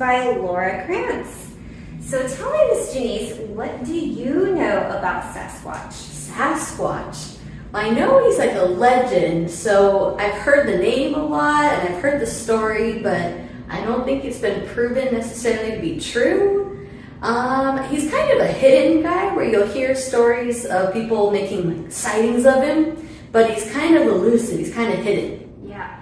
by Laura Krantz. So tell me, Miss Janice, what do you know about Sasquatch? Sasquatch. I know he's like a legend, so I've heard the name a lot and I've heard the story, but I don't think it's been proven necessarily to be true. He's kind of a hidden guy where you'll hear stories of people making like sightings of him, but he's kind of elusive, he's kind of hidden. Yeah,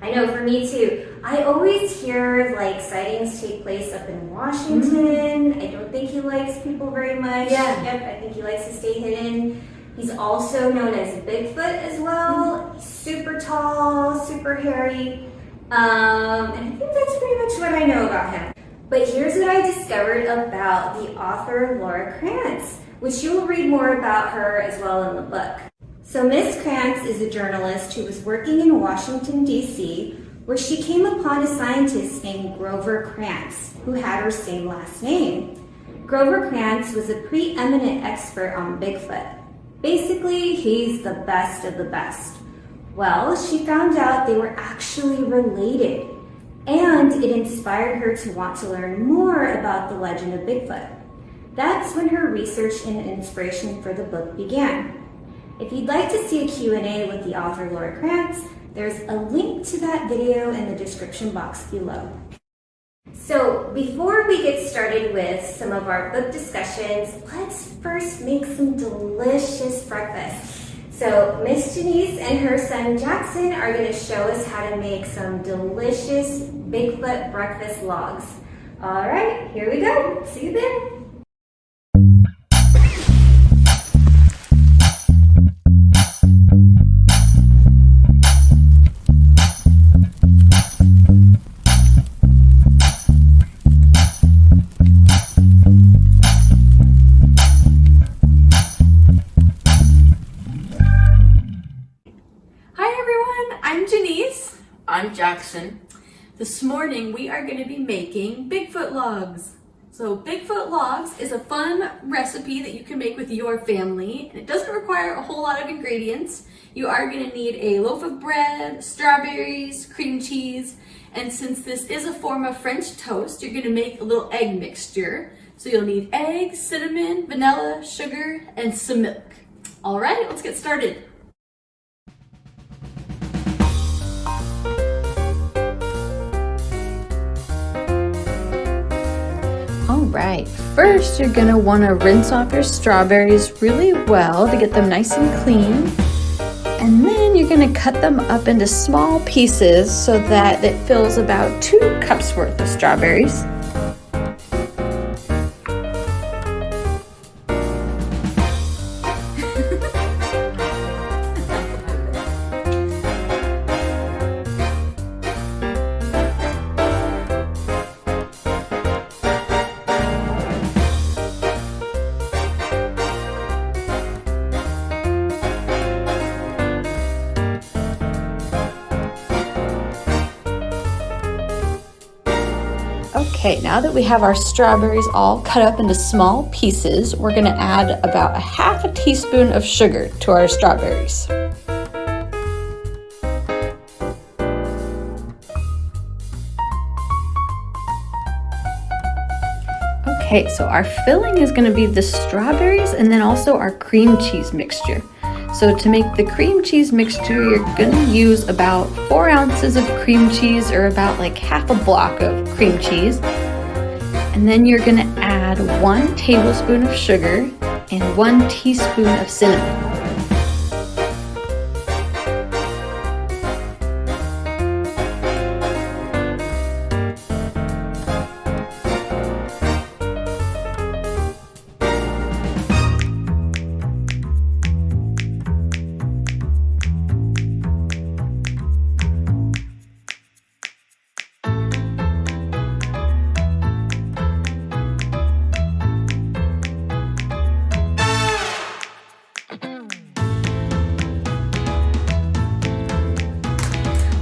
I know, for me too. I always hear like sightings take place up in Washington. I don't think he likes people very much. Yeah. Yep, I think he likes to stay hidden. He's also known as Bigfoot as well. He's super tall, super hairy. And I think that's pretty much what I know about him. But here's what I discovered about the author Laura Krantz, which you will read more about her as well in the book. So Miss Krantz is a journalist who was working in Washington, D.C., where she came upon a scientist named Grover Krantz, who had her same last name. Grover Krantz was a preeminent expert on Bigfoot. Basically, he's the best of the best. Well, she found out they were actually related, and it inspired her to want to learn more about the legend of Bigfoot. That's when her research and inspiration for the book began. If you'd like to see a Q&A with the author Laura Krantz, there's a link to that video in the description box below. So before we get started with some of our book discussions, let's first make some delicious breakfast. So Miss Janice and her son Jackson are going to show us how to make some delicious Bigfoot breakfast logs. All right, here we go. See you then. I'm Jackson. This morning we are going to be making Bigfoot logs. So Bigfoot logs is a fun recipe that you can make with your family, and it doesn't require a whole lot of ingredients. You are going to need a loaf of bread, strawberries, cream cheese, and since this is a form of French toast, you're going to make a little egg mixture. So you'll need eggs, cinnamon, vanilla, sugar, and some milk. All right, let's get started. Alright, first you're going to want to rinse off your strawberries really well to get them nice and clean. And then you're going to cut them up into small pieces so that it fills about 2 cups worth of strawberries. Okay, now that we have our strawberries all cut up into small pieces, we're going to add about 1/2 teaspoon of sugar to our strawberries. Okay, so our filling is going to be the strawberries and then also our cream cheese mixture. So to make the cream cheese mixture, you're going to use about 4 ounces of cream cheese, or about like 1/2 block of cream cheese. And then you're going to add 1 tablespoon of sugar and 1 teaspoon of cinnamon.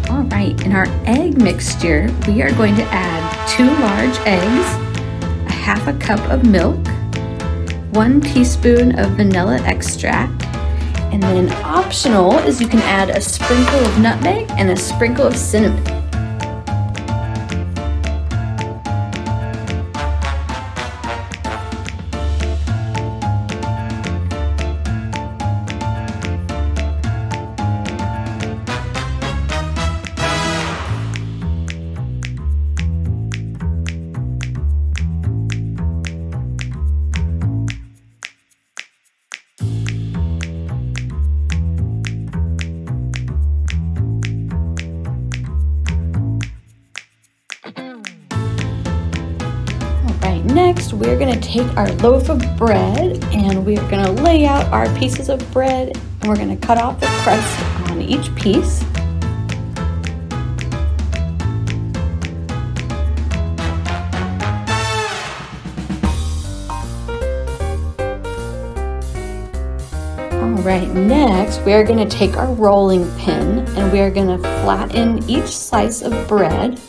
Alright, in our egg mixture, we are going to add 2 large eggs, 1/2 cup of milk, 1 teaspoon of vanilla extract, and then optional is you can add a sprinkle of nutmeg and a sprinkle of cinnamon. next we're going to take our loaf of bread and we're going to lay out our pieces of bread and we're going to cut off the crust on each piece. Alright, next we are going to take our rolling pin and we are going to flatten each slice of bread.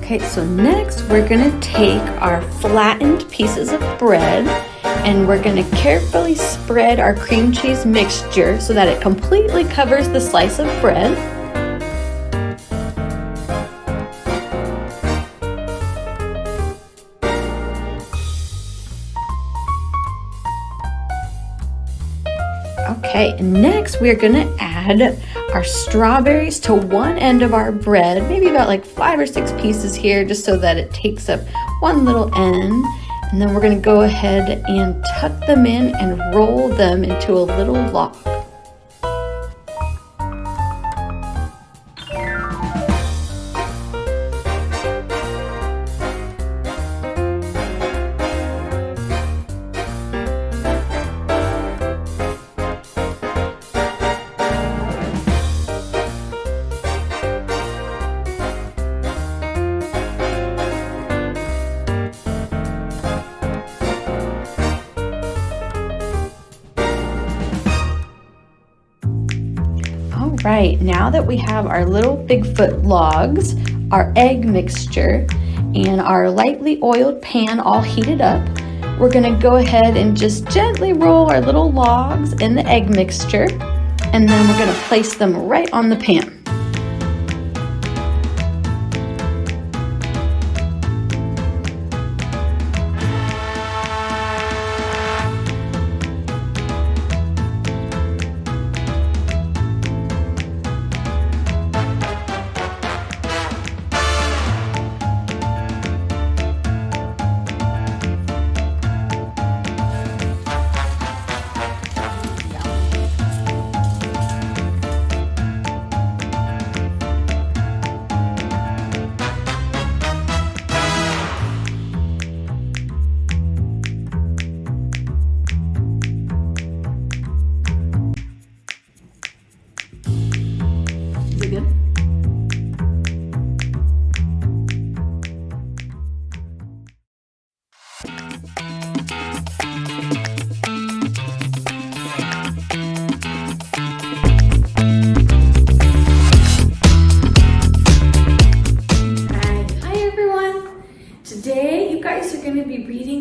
Okay, so next we're going to take our flattened pieces of bread and we're going to carefully spread our cream cheese mixture so that it completely covers the slice of bread. Okay, and next we're going to add our strawberries to one end of our bread, maybe about like 5 or 6 pieces here, just so that it takes up one little end. And then we're going to go ahead and tuck them in and roll them into a little log. Right, now that we have our little Bigfoot logs, our egg mixture, and our lightly oiled pan all heated up, we're going to go ahead and just gently roll our little logs in the egg mixture, and then we're going to place them right on the pan.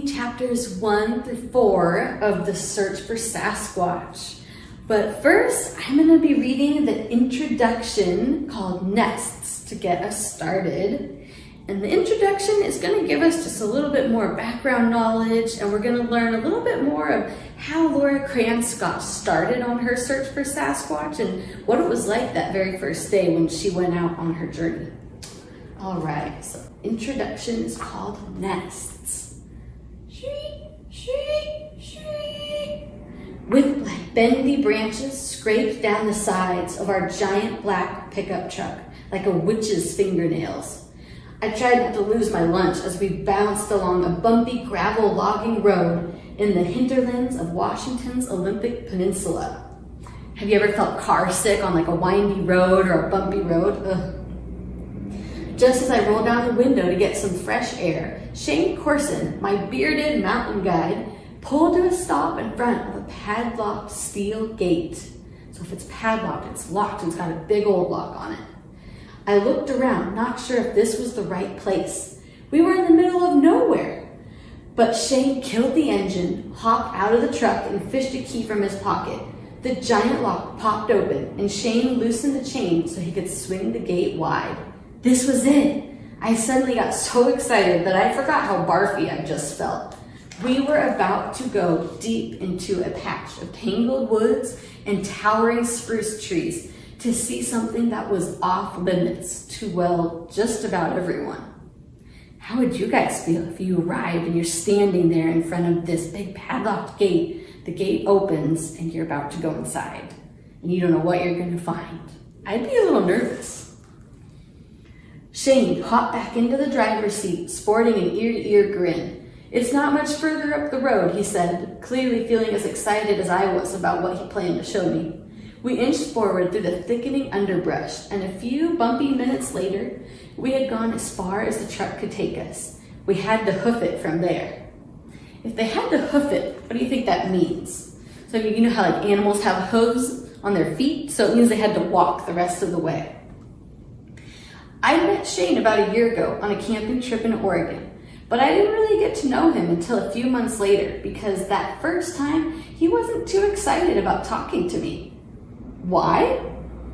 Chapters 1 through 4 of The Search for Sasquatch. But first, I'm going to be reading the introduction called Nests to get us started. And the introduction is going to give us just a little bit more background knowledge, and we're going to learn a little bit more of how Laura Krantz got started on her search for Sasquatch and what it was like that very first day when she went out on her journey. All right, so introduction is called Nests. With like bendy branches scraped down the sides of our giant black pickup truck like a witch's fingernails. I tried not to lose my lunch as we bounced along a bumpy gravel logging road in the hinterlands of Washington's Olympic Peninsula. Have you ever felt car sick on like a windy road or a bumpy road? Ugh. Just as I rolled down the window to get some fresh air, Shane Corson, my bearded mountain guide, pulled to a stop in front of a padlocked steel gate. So if it's padlocked, it's locked and it's got a big old lock on it. I looked around, not sure if this was the right place. We were in the middle of nowhere. But Shane killed the engine, hopped out of the truck, and fished a key from his pocket. The giant lock popped open, and Shane loosened the chain so he could swing the gate wide. This was it. I suddenly got so excited that I forgot how barfy I just felt. We were about to go deep into a patch of tangled woods and towering spruce trees to see something that was off limits to, well, just about everyone. How would you guys feel if you arrived and you're standing there in front of this big padlocked gate? The gate opens and you're about to go inside and you don't know what you're going to find. I'd be a little nervous. Shane hopped back into the driver's seat, sporting an ear-to-ear grin. "It's not much further up the road," he said, clearly feeling as excited as I was about what he planned to show me. We inched forward through the thickening underbrush, and a few bumpy minutes later, we had gone as far as the truck could take us. We had to hoof it from there. If they had to hoof it, what do you think that means? So you know how like animals have hooves on their feet? So it means they had to walk the rest of the way. I met Shane about a year ago on a camping trip in Oregon, but I didn't really get to know him until a few months later because that first time he wasn't too excited about talking to me. Why?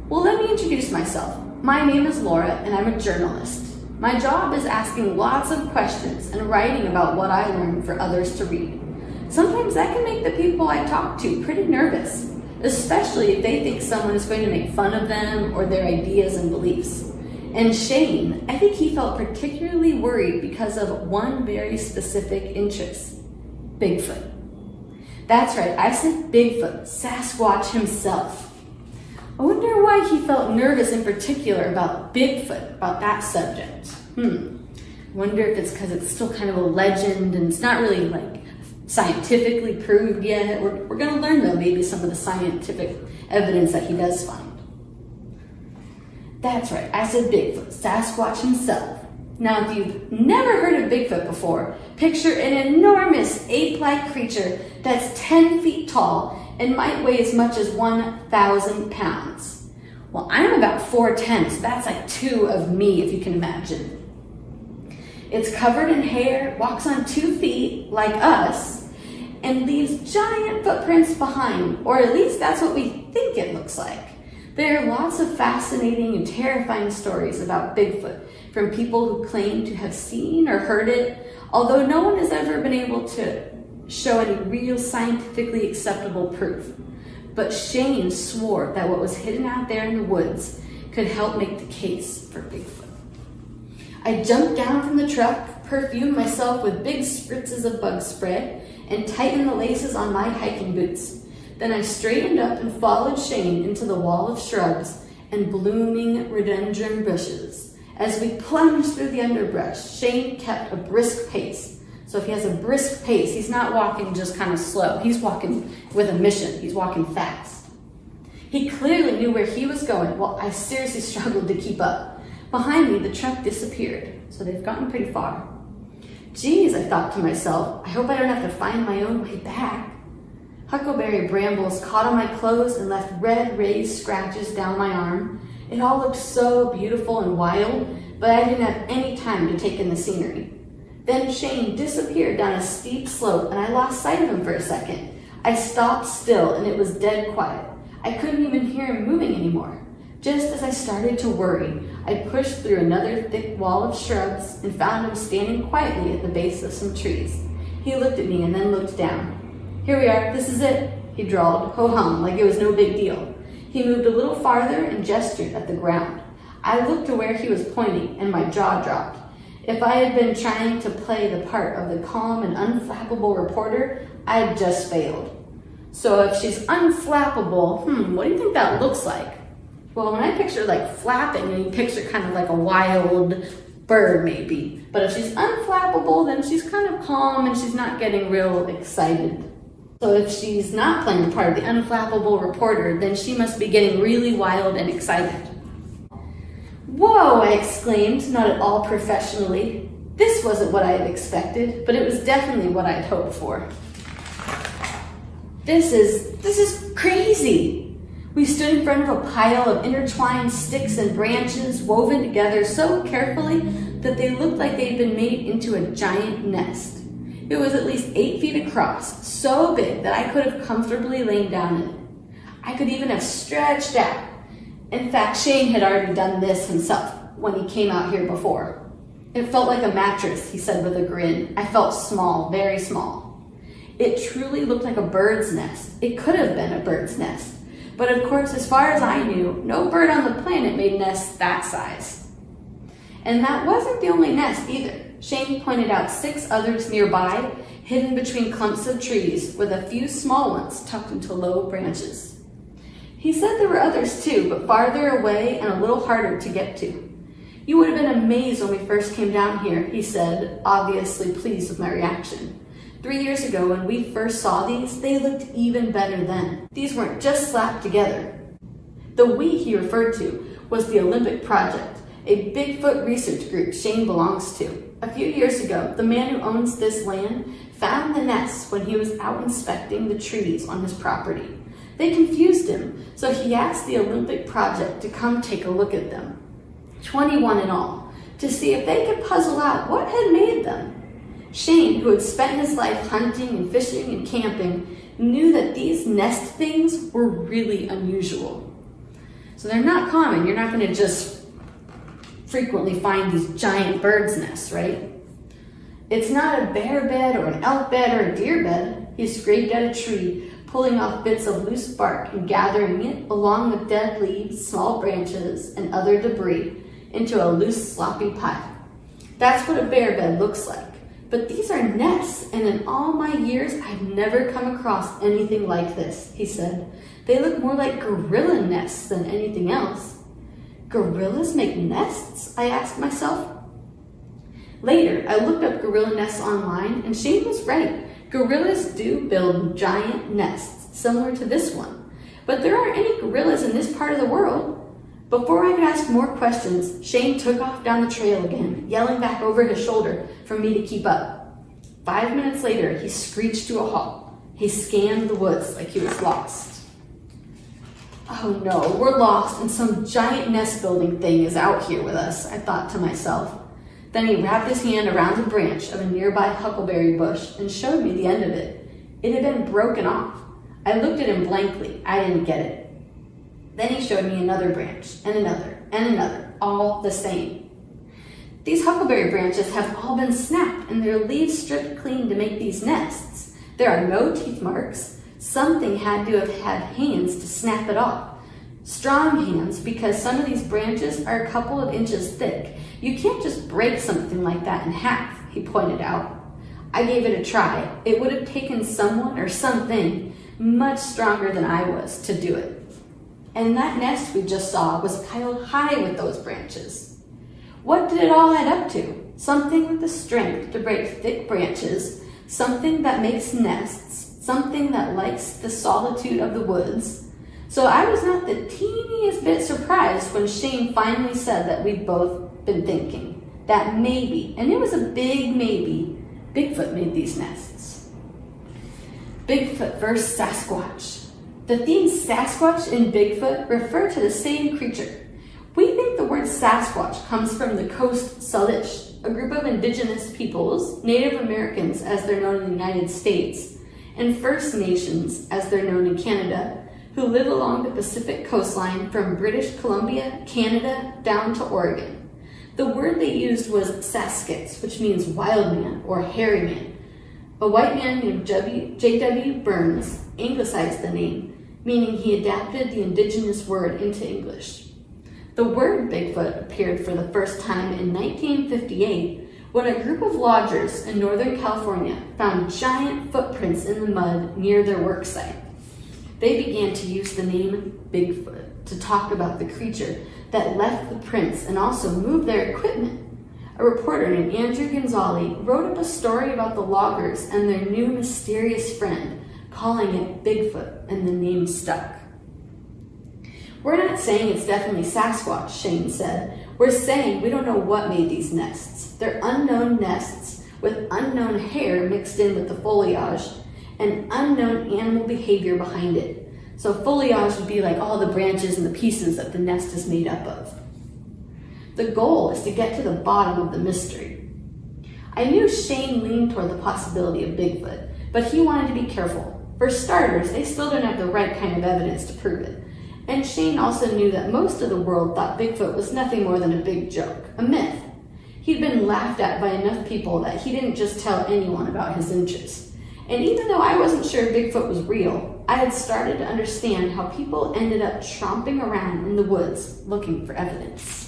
Well, let me introduce myself. My name is Laura and I'm a journalist. My job is asking lots of questions and writing about what I learned for others to read. Sometimes that can make the people I talk to pretty nervous, especially if they think someone is going to make fun of them or their ideas and beliefs. And Shane, I think he felt particularly worried because of one very specific interest: Bigfoot. That's right, I said Bigfoot, Sasquatch himself. I wonder why he felt nervous in particular about Bigfoot, about that subject. Wonder if it's because it's still kind of a legend and it's not really like scientifically proved yet. We're going to learn though maybe some of the scientific evidence that he does find. That's right, I said Bigfoot, Sasquatch himself. Now if you've never heard of Bigfoot before, picture an enormous ape-like creature that's 10 feet tall and might weigh as much as 1,000 pounds. Well, I'm about 4'10", so that's like 2 of me, if you can imagine. It's covered in hair, walks on 2 feet like us, and leaves giant footprints behind, or at least that's what we think it looks like. There are lots of fascinating and terrifying stories about Bigfoot from people who claim to have seen or heard it, although no one has ever been able to show any real scientifically acceptable proof. But Shane swore that what was hidden out there in the woods could help make the case for Bigfoot. I jumped down from the truck, perfumed myself with big spritzes of bug spray, and tightened the laces on my hiking boots. Then I straightened up and followed Shane into the wall of shrubs and blooming rhododendron bushes. As we plunged through the underbrush, Shane kept a brisk pace. So if he has a brisk pace, he's not walking just kind of slow. He's walking with a mission. He's walking fast. He clearly knew where he was going. Well, I seriously struggled to keep up. Behind me, the truck disappeared. So they've gotten pretty far. Geez, I thought to myself, I hope I don't have to find my own way back. Huckleberry brambles caught on my clothes and left red raised scratches down my arm. It all looked so beautiful and wild, but I didn't have any time to take in the scenery. Then Shane disappeared down a steep slope and I lost sight of him for a second. I stopped still and it was dead quiet. I couldn't even hear him moving anymore. Just as I started to worry, I pushed through another thick wall of shrubs and found him standing quietly at the base of some trees. He looked at me and then looked down. "Here we are, this is it," he drawled, ho-hum, like it was no big deal. He moved a little farther and gestured at the ground. I looked to where he was pointing and my jaw dropped. If I had been trying to play the part of the calm and unflappable reporter, I had just failed. So if she's unflappable, what do you think that looks like? Well, when I picture like flapping, you picture kind of like a wild bird maybe. But if she's unflappable, then she's kind of calm and she's not getting real excited. So if she's not playing the part of the unflappable reporter, then she must be getting really wild and excited. "Whoa," I exclaimed, not at all professionally. This wasn't what I had expected, but it was definitely what I'd hoped for. This is crazy. We stood in front of a pile of intertwined sticks and branches woven together so carefully that they looked like they'd been made into a giant nest. It was at least 8 feet across, so big that I could have comfortably lain down in it. I could even have stretched out. In fact, Shane had already done this himself when he came out here before. "It felt like a mattress," he said with a grin. "I felt small, very small." It truly looked like a bird's nest. It could have been a bird's nest. But of course, as far as I knew, no bird on the planet made nests that size. And that wasn't the only nest either. Shane pointed out 6 others nearby, hidden between clumps of trees, with a few small ones tucked into low branches. He said there were others too, but farther away and a little harder to get to. You would have been amazed when we first came down here, he said, obviously pleased with my reaction. 3 years ago, when we first saw these, they looked even better then. These weren't just slapped together. The we he referred to was the Olympic Project, a Bigfoot research group Shane belongs to. A few years ago, the man who owns this land found the nests when he was out inspecting the trees on his property. They confused him, so he asked the Olympic Project to come take a look at them, 21 in all, to see if they could puzzle out what had made them. Shane, who had spent his life hunting and fishing and camping, knew that these nest things were really unusual. So they're not common. You're not going to just frequently find these giant birds' nests, right? It's not a bear bed or an elk bed or a deer bed. He scraped at a tree, pulling off bits of loose bark and gathering it, along with dead leaves, small branches, and other debris, into a loose, sloppy pile. That's what a bear bed looks like. But these are nests, and in all my years, I've never come across anything like this, he said. They look more like gorilla nests than anything else. Gorillas make nests? I asked myself. Later, I looked up gorilla nests online, and Shane was right. Gorillas do build giant nests, similar to this one. But there aren't any gorillas in this part of the world. Before I could ask more questions, Shane took off down the trail again, yelling back over his shoulder for me to keep up. 5 minutes later, he screeched to a halt. He scanned the woods like he was lost. Oh no, we're lost and some giant nest building thing is out here with us, I thought to myself. Then he wrapped his hand around a branch of a nearby huckleberry bush and showed me the end of it. It had been broken off. I looked at him blankly. I didn't get it. Then he showed me another branch, and another, all the same. These huckleberry branches have all been snapped and their leaves stripped clean to make these nests. There are no teeth marks. Something had to have had hands to snap it off. Strong hands, because some of these branches are a couple of inches thick. You can't just break something like that in half, he pointed out. I gave it a try. It would have taken someone or something much stronger than I was to do it. And that nest we just saw was piled high with those branches. What did it all add up to? Something with the strength to break thick branches, something that makes nests, something that likes the solitude of the woods. So I was not the teeniest bit surprised when Shane finally said that we'd both been thinking, that maybe, and it was a big maybe, Bigfoot made these nests. Bigfoot versus Sasquatch. The themes Sasquatch and Bigfoot refer to the same creature. We think the word Sasquatch comes from the Coast Salish, a group of indigenous peoples, Native Americans as they're known in the United States, and First Nations as they're known in Canada, who live along the Pacific coastline from British Columbia, Canada, down to Oregon. The word they used was Saskits, which means wild man or hairy man. A white man named J.W. Burns anglicized the name, meaning he adapted the indigenous word into English. The word Bigfoot appeared for the first time in 1958 when a group of lodgers in Northern California found giant footprints in the mud near their work site. They began to use the name Bigfoot to talk about the creature that left the prints and also moved their equipment. A reporter named Andrew Gonzalez wrote up a story about the loggers and their new mysterious friend, calling it Bigfoot, and the name stuck. We're not saying it's definitely Sasquatch, Shane said. We're saying we don't know what made these nests. They're unknown nests with unknown hair mixed in with the foliage and unknown animal behavior behind it. So foliage would be like all the branches and the pieces that the nest is made up of. The goal is to get to the bottom of the mystery. I knew Shane leaned toward the possibility of Bigfoot, but he wanted to be careful. For starters, they still don't have the right kind of evidence to prove it. And Shane also knew that most of the world thought Bigfoot was nothing more than a big joke, a myth. He'd been laughed at by enough people that he didn't just tell anyone about his interests. And even though I wasn't sure Bigfoot was real, I had started to understand how people ended up tromping around in the woods looking for evidence.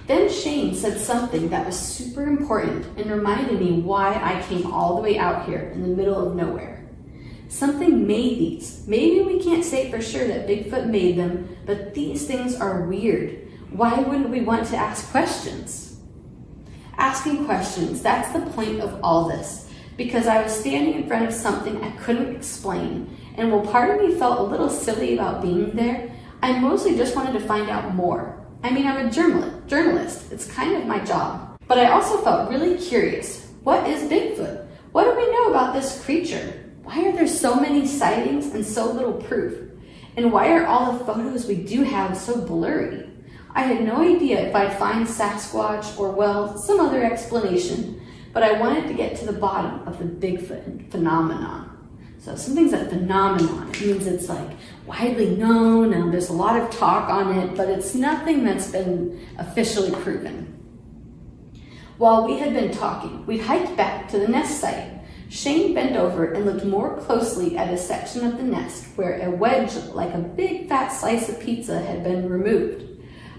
Then Shane said something that was super important and reminded me why I came all the way out here in the middle of nowhere. Something made these. Maybe we can't say for sure that Bigfoot made them, but these things are weird. Why wouldn't we want to ask questions? Asking questions, that's the point of all this, because I was standing in front of something I couldn't explain, and while part of me felt a little silly about being there, I mostly just wanted to find out more. I mean, I'm a journalist. It's kind of my job. But I also felt really curious. What is Bigfoot? What do we know about this creature? Why are there so many sightings and so little proof? And why are all the photos we do have so blurry? I had no idea if I'd find Sasquatch or, well, some other explanation, but I wanted to get to the bottom of the Bigfoot phenomenon. So something's a phenomenon. It means it's like widely known and there's a lot of talk on it, but it's nothing that's been officially proven. While we had been talking, we hiked back to the nest site. Shane bent over and looked more closely at a section of the nest where a wedge like a big fat slice of pizza had been removed.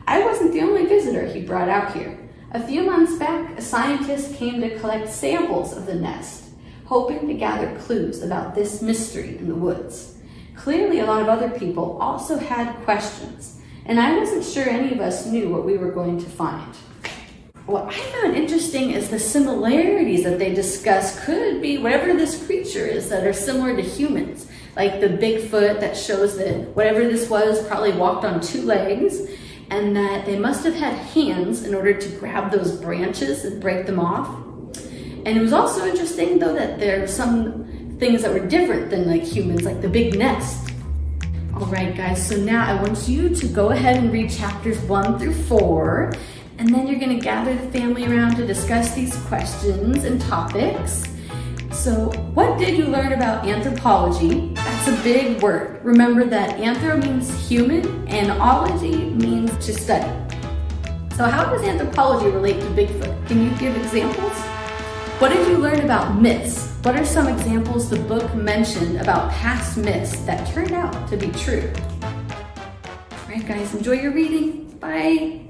I wasn't the only visitor he brought out here. A few months back, a scientist came to collect samples of the nest, hoping to gather clues about this mystery in the woods. Clearly, a lot of other people also had questions, and I wasn't sure any of us knew what we were going to find. What I found interesting is the similarities that they discuss could be whatever this creature is that are similar to humans, like the Bigfoot that shows that whatever this was probably walked on 2 legs, and that they must have had hands in order to grab those branches and break them off. And it was also interesting, though, that there are some things that were different than like humans, like the big nest. All right, guys, so now I want you to go ahead and read chapters 1 through 4, and then you're gonna gather the family around to discuss these questions and topics. So what did you learn about anthropology? That's a big word. Remember that anthro means human and ology means to study. So how does anthropology relate to Bigfoot? Can you give examples? What did you learn about myths? What are some examples the book mentioned about past myths that turned out to be true? All right, guys, enjoy your reading. Bye.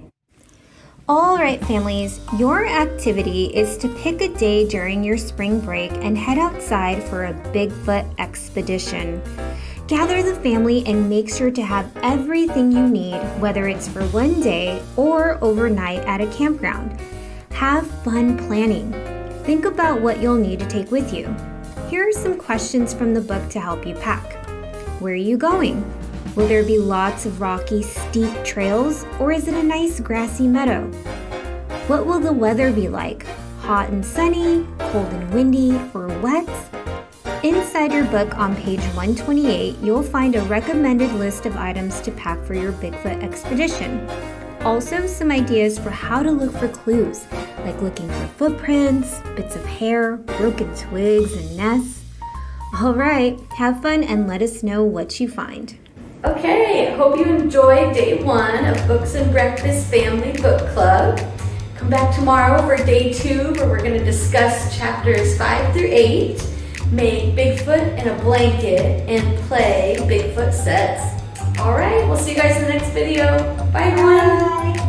All right, families, your activity is to pick a day during your spring break and head outside for a Bigfoot expedition. Gather the family and make sure to have everything you need, whether it's for one day or overnight at a campground. Have fun planning. Think about what you'll need to take with you. Here are some questions from the book to help you pack. Where are you going? Will there be lots of rocky, steep trails, or is it a nice grassy meadow? What will the weather be like? Hot and sunny, cold and windy, or wet? Inside your book on page 128, you'll find a recommended list of items to pack for your Bigfoot expedition. Also, some ideas for how to look for clues, like looking for footprints, bits of hair, broken twigs, and nests. All right, have fun and let us know what you find. Okay, hope you enjoyed day 1 of Books and Breakfast Family Book Club. Come back tomorrow for day 2 where we're going to discuss chapters 5 through 8, make Bigfoot in a blanket, and play Bigfoot sets. All right, we'll see you guys in the next video. Bye, everyone. Bye.